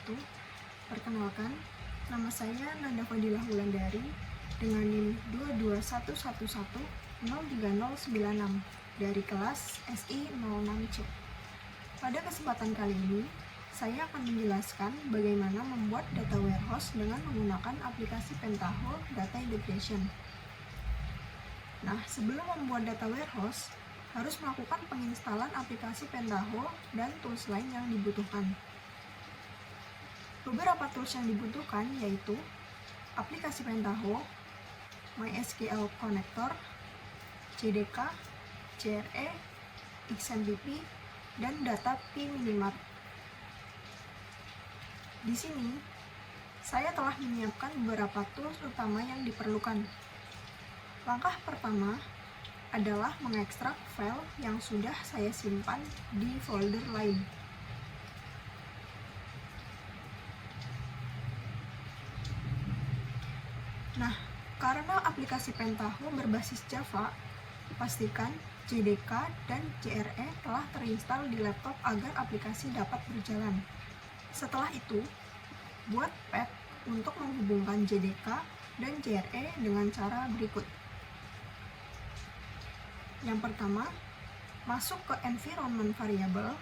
wabarakatuh. Perkenalkan, nama saya Nanda Fadilah Wulandari dengan NIM 22111030096 dari kelas SI 06C. Pada kesempatan kali ini, saya akan menjelaskan bagaimana membuat data warehouse dengan menggunakan aplikasi Pentaho Data Integration. Nah, sebelum membuat data warehouse, harus melakukan penginstalan aplikasi Pentaho dan tools lain yang dibutuhkan. Beberapa tools yang dibutuhkan yaitu aplikasi Pentaho, MySQL Connector, JDK, JRE, XMPP, dan data P-Minimart. Di sini, saya telah menyiapkan beberapa tools utama yang diperlukan. Langkah pertama adalah mengekstrak file yang sudah saya simpan di folder lain. Nah, karena aplikasi Pentaho berbasis Java, pastikan JDK dan JRE telah terinstall di laptop agar aplikasi dapat berjalan. Setelah itu, buat path untuk menghubungkan JDK dan JRE dengan cara berikut. Yang pertama, masuk ke environment variable,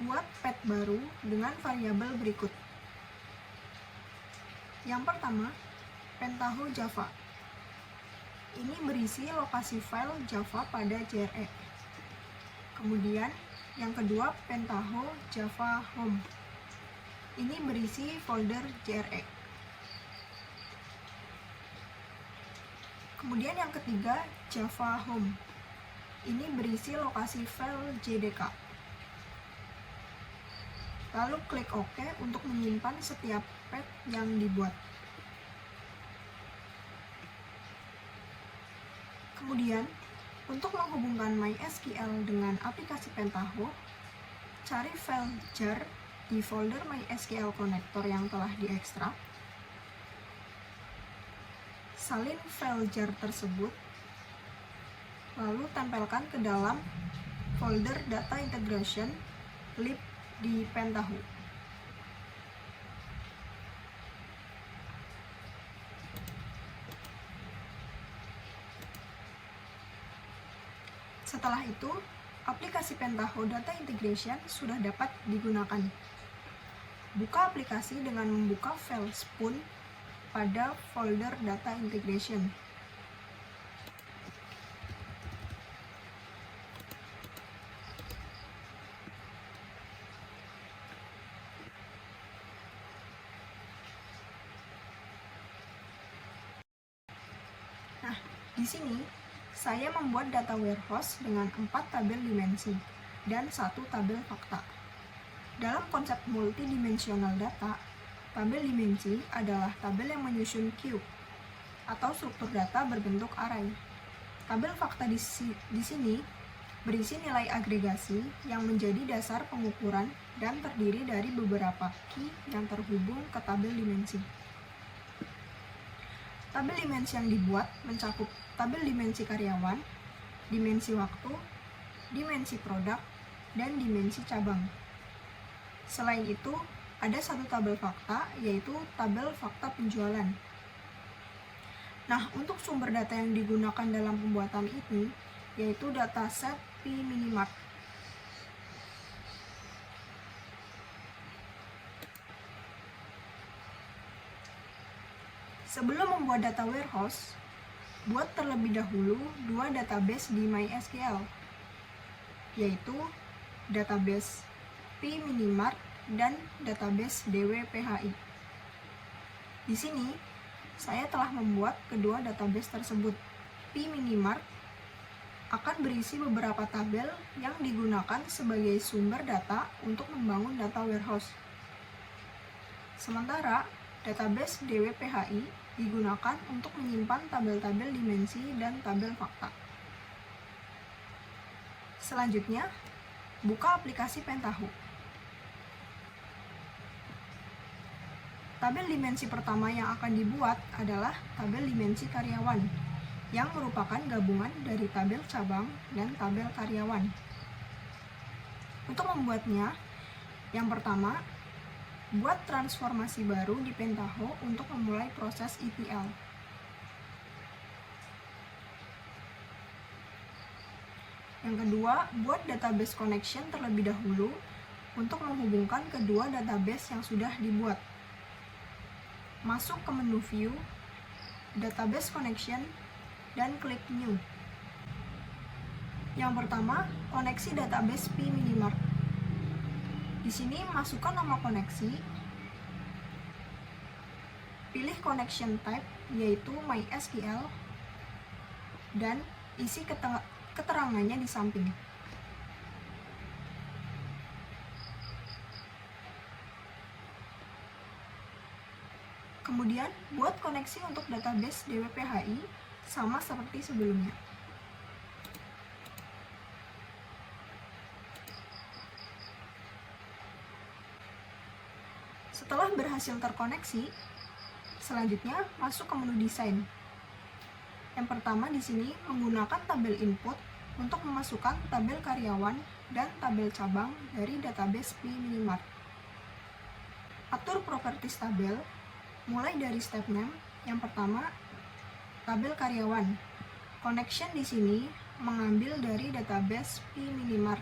buat path baru dengan variabel berikut. Yang pertama, Pentaho Java. Ini berisi lokasi file Java pada JRE. Kemudian, yang kedua, Pentaho Java Home. Ini berisi folder JRE. Kemudian yang ketiga, Java Home. Ini berisi lokasi file JDK. Lalu klik OK untuk menyimpan setiap path yang dibuat. Kemudian, untuk menghubungkan MySQL dengan aplikasi Pentaho, cari file jar di folder MySQL Connector yang telah diekstrak. Salin file jar tersebut, lalu tempelkan ke dalam folder Data Integration lib di Pentaho. Setelah itu, aplikasi Pentaho Data Integration sudah dapat digunakan. Buka aplikasi dengan membuka file spoon pada folder Data Integration. Nah, di sini saya membuat data warehouse dengan 4 tabel dimensi dan 1 tabel fakta. Dalam konsep multidimensional data, tabel dimensi adalah tabel yang menyusun queue atau struktur data berbentuk array. Tabel fakta di sini berisi nilai agregasi yang menjadi dasar pengukuran dan terdiri dari beberapa key yang terhubung ke tabel dimensi. Tabel dimensi yang dibuat mencakup tabel dimensi karyawan, dimensi waktu, dimensi produk, dan dimensi cabang. Selain itu, ada satu tabel fakta, yaitu tabel fakta penjualan. Nah, untuk sumber data yang digunakan dalam pembuatan ini, yaitu dataset P-Minimart. Sebelum membuat data warehouse, buat terlebih dahulu 2 database di MySQL, yaitu database P-Minimart dan database DWPHI. Di sini, saya telah membuat kedua database tersebut. P-Minimart akan berisi beberapa tabel yang digunakan sebagai sumber data untuk membangun data warehouse. Sementara, database DWPHI digunakan untuk menyimpan tabel-tabel dimensi dan tabel fakta. Selanjutnya, buka aplikasi Pentaho. Tabel dimensi pertama yang akan dibuat adalah tabel dimensi karyawan, yang merupakan gabungan dari tabel cabang dan tabel karyawan. Untuk membuatnya, yang pertama, buat transformasi baru di Pentaho untuk memulai proses ETL. Yang kedua, buat database connection terlebih dahulu untuk menghubungkan kedua database yang sudah dibuat. Masuk ke menu View, Database Connection, dan klik New. Yang pertama, koneksi database P-Minimart. Di sini masukkan nama koneksi, pilih connection type yaitu MySQL, dan isi keterangannya di samping. Kemudian, buat koneksi untuk database DWPHI sama seperti sebelumnya. Setelah berhasil terkoneksi, selanjutnya masuk ke menu desain. Yang pertama di sini menggunakan tabel input untuk memasukkan tabel karyawan dan tabel cabang dari database P-Minimart. Atur properties tabel, mulai dari step name. Yang pertama, tabel karyawan. Connection di sini mengambil dari database P-Minimart.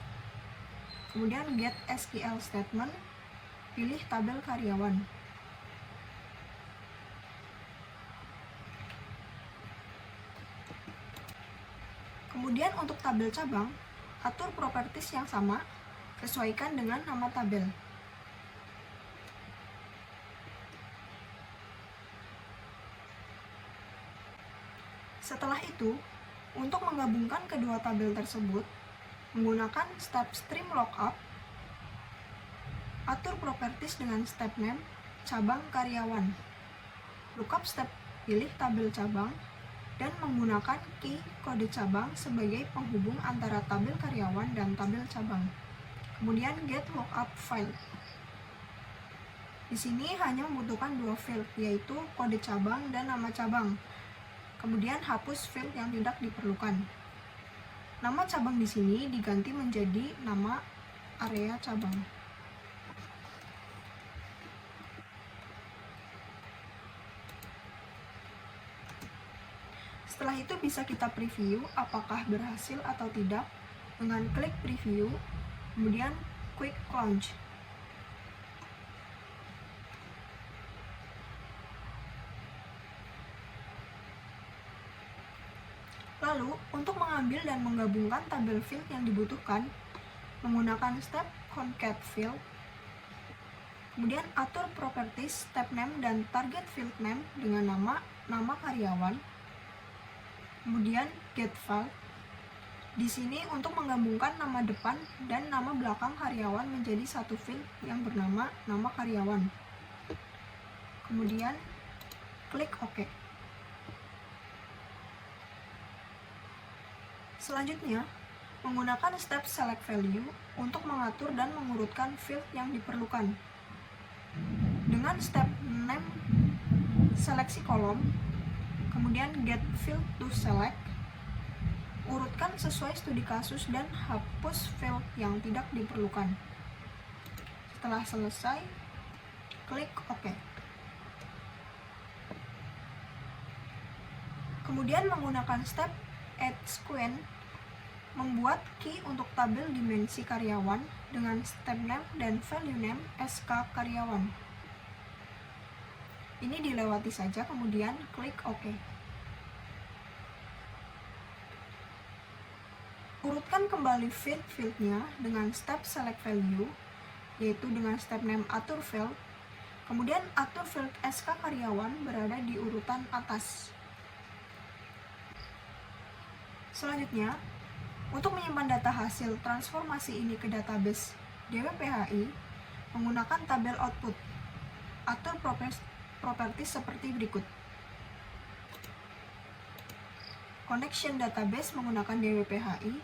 Kemudian get SQL statement, pilih tabel karyawan. Kemudian untuk tabel cabang, atur properties yang sama, sesuaikan dengan nama tabel. Setelah itu, untuk menggabungkan kedua tabel tersebut, menggunakan step stream lookup, atur properties dengan step name, cabang karyawan. Lookup step, pilih tabel cabang, dan menggunakan key kode cabang sebagai penghubung antara tabel karyawan dan tabel cabang. Kemudian get lookup file. Di sini hanya membutuhkan dua field, yaitu kode cabang dan nama cabang. Kemudian hapus field yang tidak diperlukan. Nama cabang di sini diganti menjadi nama area cabang. Setelah itu bisa kita preview apakah berhasil atau tidak dengan klik preview, kemudian quick launch. Lalu, untuk mengambil dan menggabungkan tabel field yang dibutuhkan, menggunakan step concat field, kemudian atur properties, step name, dan target field name dengan nama karyawan, kemudian get file. Di sini untuk menggabungkan nama depan dan nama belakang karyawan menjadi satu field yang bernama nama karyawan. Kemudian klik OK. Selanjutnya, menggunakan step select value untuk mengatur dan mengurutkan field yang diperlukan. Dengan step name seleksi kolom, kemudian get field to select, urutkan sesuai studi kasus dan hapus field yang tidak diperlukan. Setelah selesai, klik OK. Kemudian menggunakan step add sequence, membuat key untuk tabel dimensi karyawan dengan step name dan value name SK karyawan. Ini dilewati saja, kemudian klik OK. Urutkan kembali field-fieldnya dengan step select value, yaitu dengan step name atur field, kemudian atur field SK karyawan berada di urutan atas. Selanjutnya, untuk menyimpan data hasil transformasi ini ke database DWPHI, menggunakan tabel output, atur properties seperti berikut. Connection database menggunakan DWPHI,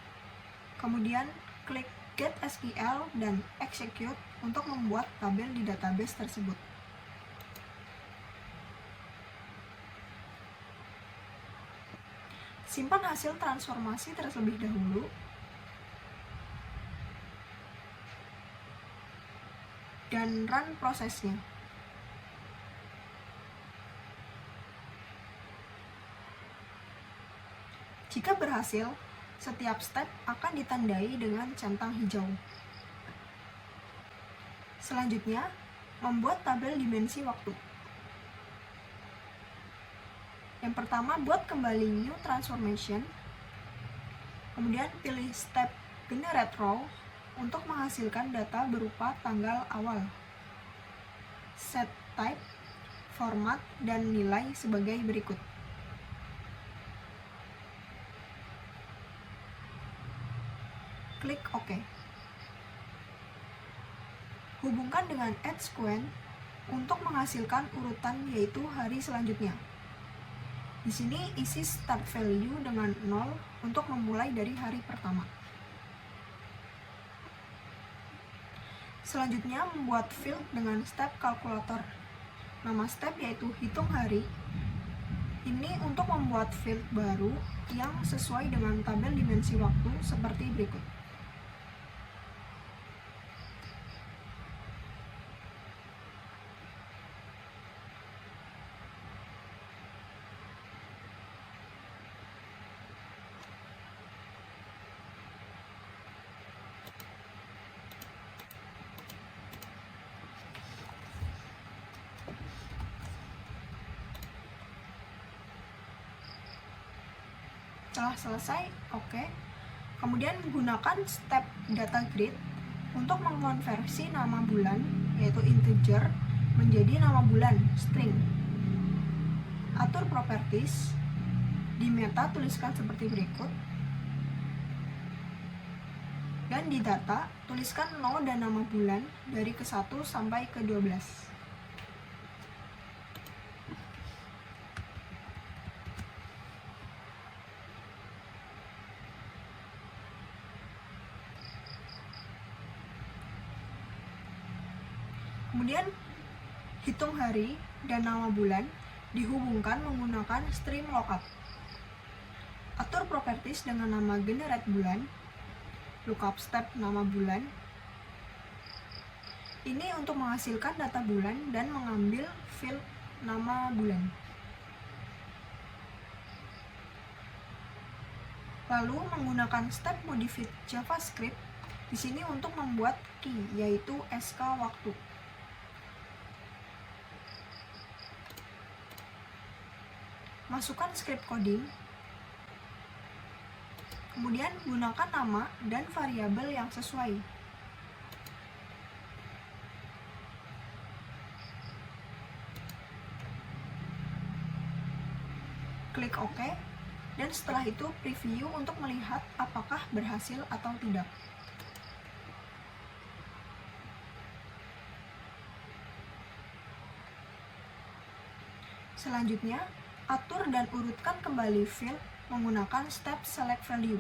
kemudian klik Get SQL dan Execute untuk membuat tabel di database tersebut. Simpan hasil transformasi terlebih dahulu. dan run prosesnya. Jika berhasil, setiap step akan ditandai dengan centang hijau. Selanjutnya, membuat tabel dimensi waktu. Yang pertama, buat kembali new transformation. Kemudian pilih step generate row untuk menghasilkan data berupa tanggal awal. Set type, format, dan nilai sebagai berikut. Klik OK. Hubungkan dengan add sequence untuk menghasilkan urutan yaitu hari selanjutnya. Di sini isi start value dengan 0 untuk memulai dari hari pertama. Selanjutnya membuat field dengan step kalkulator. Nama step yaitu hitung hari. Ini untuk membuat field baru yang sesuai dengan tabel dimensi waktu seperti berikut. Setelah selesai, oke. Kemudian gunakan step data grid untuk mengkonversi nama bulan, yaitu integer, menjadi nama bulan, string. Atur properties. Di meta tuliskan seperti berikut. Dan di data, tuliskan no dan nama bulan dari ke-1 sampai ke-12. Kemudian, hitung hari dan nama bulan dihubungkan menggunakan stream lookup. Atur properties dengan nama generate bulan, lookup step nama bulan. Ini untuk menghasilkan data bulan dan mengambil field nama bulan. Lalu menggunakan step modify JavaScript di sini untuk membuat key, yaitu SK waktu. Masukkan script coding, kemudian gunakan nama dan variabel yang sesuai. Klik OK, dan setelah itu preview untuk melihat apakah berhasil atau tidak. Selanjutnya, atur dan urutkan kembali field menggunakan step select value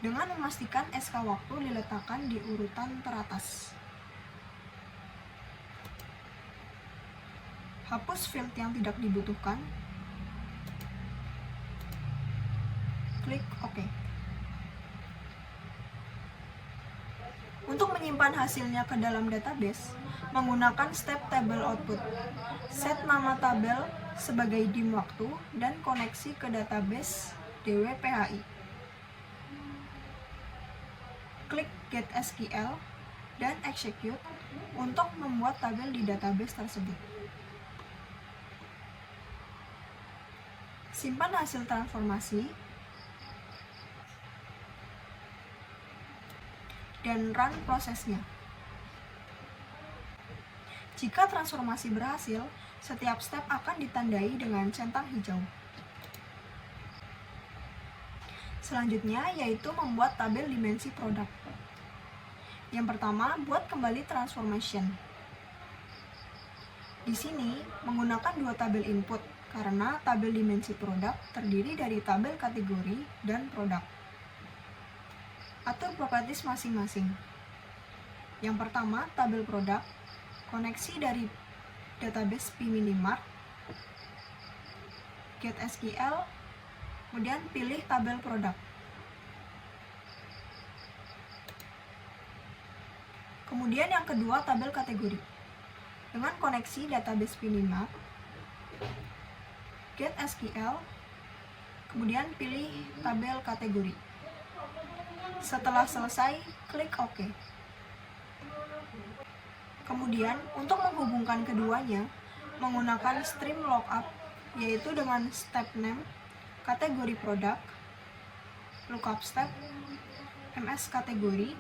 dengan memastikan SK waktu diletakkan di urutan teratas. Hapus field yang tidak dibutuhkan. Klik OK. Untuk menyimpan hasilnya ke dalam database, menggunakan step table output. Set nama tabel sebagai dim waktu dan koneksi ke database DWPHI. Klik Get SQL dan Execute untuk membuat tabel di database tersebut. Simpan hasil transformasi dan run prosesnya. Jika transformasi berhasil, setiap step akan ditandai dengan centang hijau. Selanjutnya yaitu membuat tabel dimensi produk. Yang pertama, buat kembali transformation. Di sini menggunakan dua tabel input karena tabel dimensi produk terdiri dari tabel kategori dan produk. Atur properties masing-masing. Yang pertama, tabel produk, koneksi dari database pminimart, get SQL, kemudian pilih tabel produk. Kemudian yang kedua, tabel kategori. Dengan koneksi database Pinimap, get SQL, kemudian pilih tabel kategori. Setelah selesai, klik OK. Kemudian, untuk menghubungkan keduanya, menggunakan stream lookup, yaitu dengan step name, kategori produk, lookup step, ms kategori,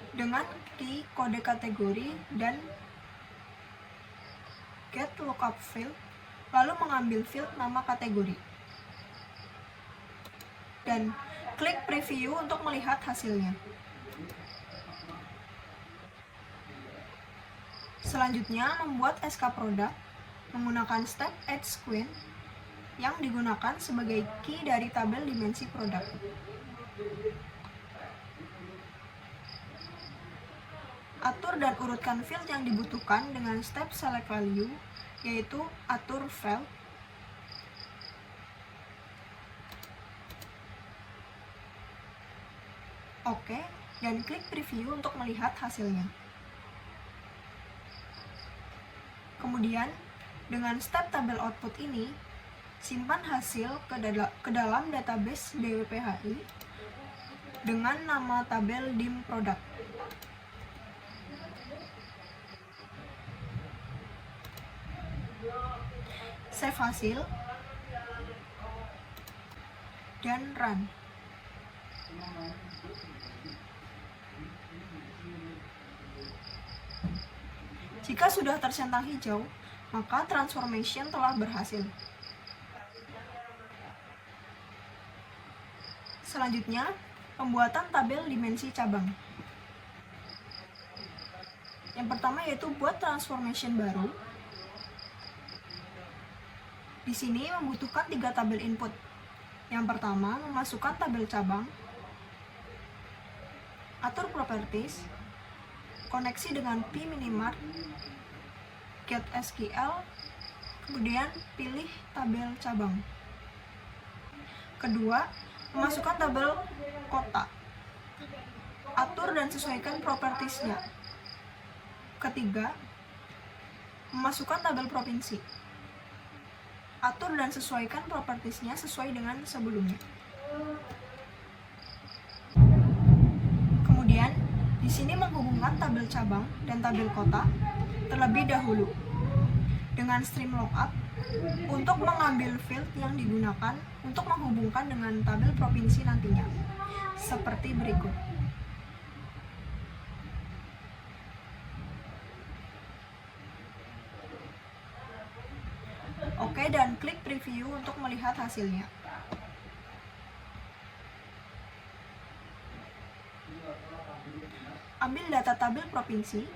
dengan key kode kategori, dan get lookup field, lalu mengambil field nama kategori. Dan klik preview untuk melihat hasilnya. Selanjutnya, membuat SK produk menggunakan step add squint yang digunakan sebagai key dari tabel dimensi produk. Atur dan urutkan field yang dibutuhkan dengan step select value, yaitu atur field. Oke, dan klik preview untuk melihat hasilnya. Kemudian, dengan step tabel output ini, simpan hasil ke dalam database DWPHI dengan nama tabel dim product. Save hasil dan run. Jika sudah tercentang hijau, maka transformation telah berhasil. Selanjutnya, pembuatan tabel dimensi cabang. Yang pertama yaitu buat transformation baru. Di sini membutuhkan 3 tabel input. Yang pertama, memasukkan tabel cabang, atur properties, koneksi dengan Pminimap, get SQL, kemudian pilih tabel cabang. Kedua, memasukkan tabel kota, atur dan sesuaikan propertiesnya. Ketiga, memasukkan tabel provinsi, atur dan sesuaikan propertiesnya sesuai dengan sebelumnya. Kemudian, di sini menghubungkan tabel cabang dan tabel kota terlebih dahulu dengan stream lookup untuk mengambil field yang digunakan untuk menghubungkan dengan tabel provinsi nantinya, seperti berikut. Oke, dan klik preview untuk melihat hasilnya. Ambil data tabel provinsi,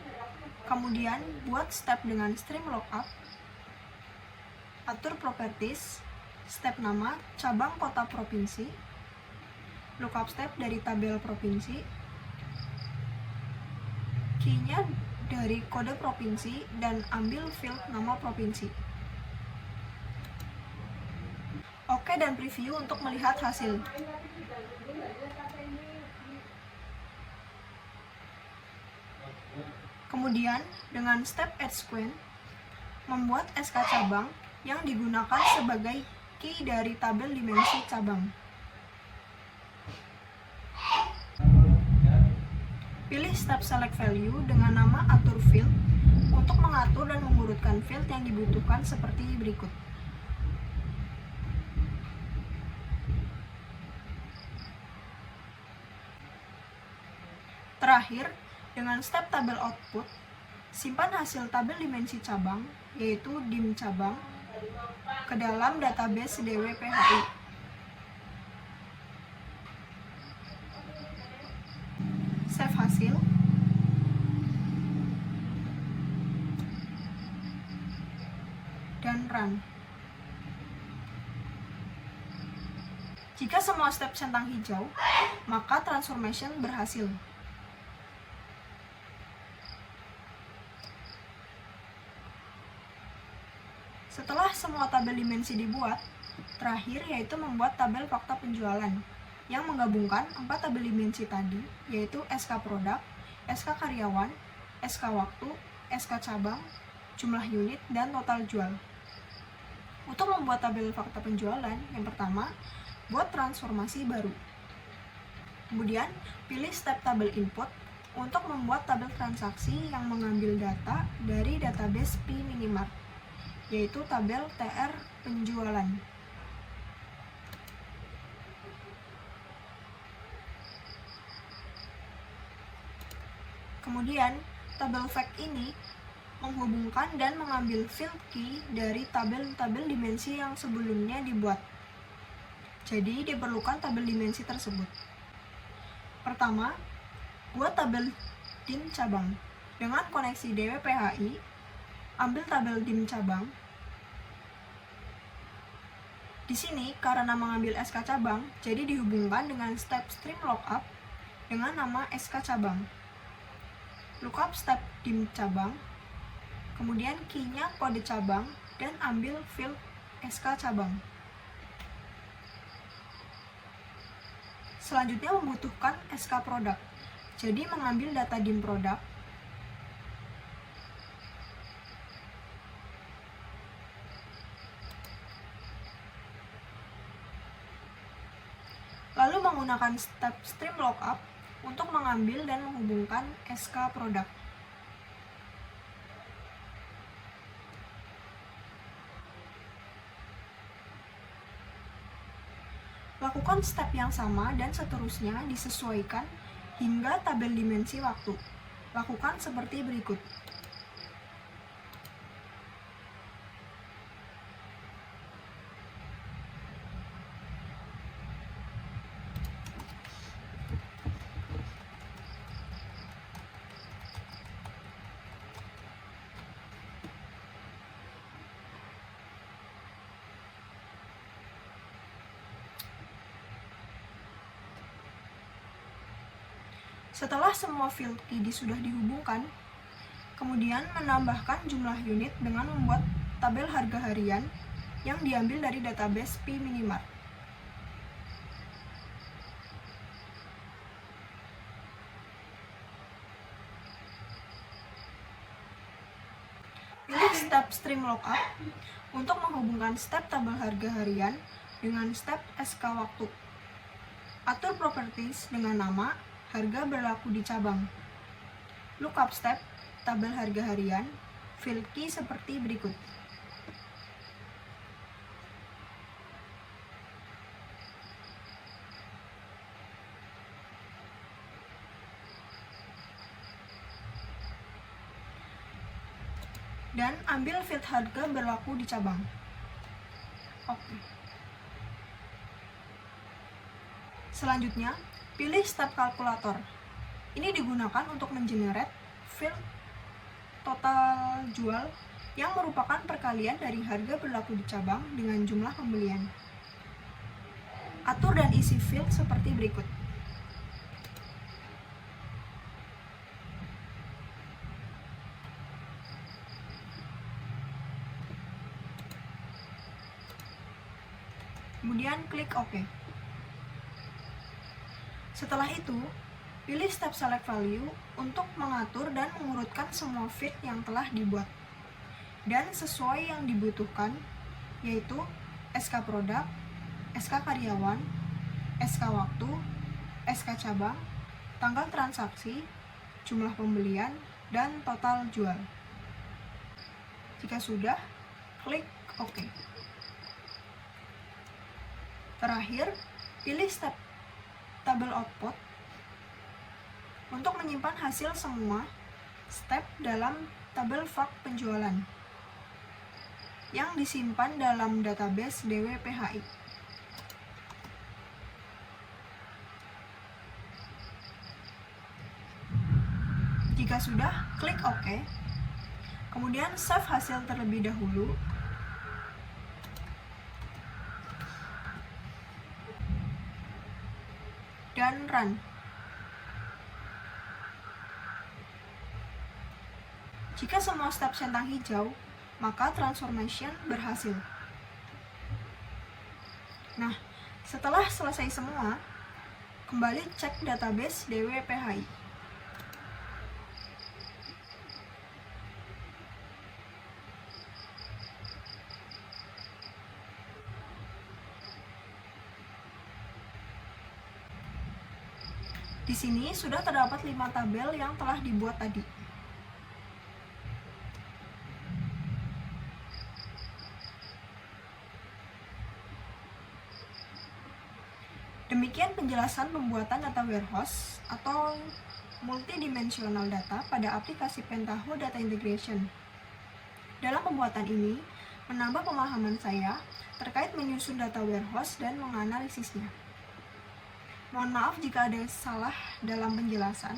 kemudian buat step dengan stream lookup, atur properties, step nama, cabang kota provinsi, lookup step dari tabel provinsi, key-nya dari kode provinsi, dan ambil field nama provinsi. Oke, dan preview untuk melihat hasil. Kemudian, dengan step add squint, membuat SK cabang yang digunakan sebagai key dari tabel dimensi cabang. Pilih step select value dengan nama atur field untuk mengatur dan mengurutkan field yang dibutuhkan seperti berikut. Terakhir, dengan step tabel output, simpan hasil tabel dimensi cabang, yaitu dim cabang, ke dalam database DWPHI. Save hasil. Dan run. Jika semua step centang hijau, maka transformation berhasil. Setelah semua tabel dimensi dibuat, terakhir yaitu membuat tabel fakta penjualan yang menggabungkan 4 tabel dimensi tadi, yaitu SK produk, SK karyawan, SK waktu, SK cabang, jumlah unit, dan total jual. Untuk membuat tabel fakta penjualan, yang pertama, buat transformasi baru. Kemudian, pilih step tabel input untuk membuat tabel transaksi yang mengambil data dari database P-Minimart, yaitu tabel TR penjualan. Kemudian, tabel fact ini menghubungkan dan mengambil field key dari tabel-tabel dimensi yang sebelumnya dibuat. Jadi, diperlukan tabel dimensi tersebut. Pertama, buat tabel dim cabang. Dengan koneksi DWPHI, ambil tabel dim cabang. Di sini, karena mengambil SK cabang, jadi dihubungkan dengan step stream lookup dengan nama SK cabang. Lookup step dim cabang, kemudian key-nya kode cabang, dan ambil field SK cabang. Selanjutnya membutuhkan SK produk, jadi mengambil data dim produk, lalu menggunakan step stream lookup untuk mengambil dan menghubungkan SK produk. Lakukan step yang sama dan seterusnya disesuaikan hingga tabel dimensi waktu. Lakukan seperti berikut. Setelah semua field key sudah dihubungkan, kemudian menambahkan jumlah unit dengan membuat tabel harga harian yang diambil dari database P-Minimart. Pilih step stream lookup untuk menghubungkan step tabel harga harian dengan step SK waktu. Atur properties dengan nama harga berlaku di cabang. Lookup step, tabel harga harian, field key seperti berikut. Dan ambil field harga berlaku di cabang. Oke. Selanjutnya, pilih step kalkulator. Ini digunakan untuk mengenerate field total jual yang merupakan perkalian dari harga berlaku di cabang dengan jumlah pembelian. Atur dan isi field seperti berikut. Kemudian klik OK. Setelah itu, pilih step select value untuk mengatur dan mengurutkan semua field yang telah dibuat dan sesuai yang dibutuhkan, yaitu SK produk, SK karyawan, SK waktu, SK cabang, tanggal transaksi, jumlah pembelian, dan total jual. Jika sudah, klik OK. Terakhir, pilih step tabel output untuk menyimpan hasil semua step dalam tabel fact penjualan yang disimpan dalam database DWPHI. Jika sudah, klik OK. Kemudian save hasil terlebih dahulu. Dan run. Jika semua step centang hijau, maka transformation berhasil. Nah, setelah selesai semua, kembali cek database DWPHI. Di sini sudah terdapat 5 tabel yang telah dibuat tadi. Demikian penjelasan pembuatan data warehouse atau multidimensional data pada aplikasi Pentaho Data Integration. Dalam pembuatan ini, menambah pemahaman saya terkait menyusun data warehouse dan menganalisisnya. Mohon maaf jika ada salah dalam penjelasan.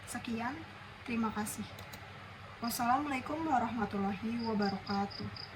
Sekian, terima kasih. Wassalamualaikum warahmatullahi wabarakatuh.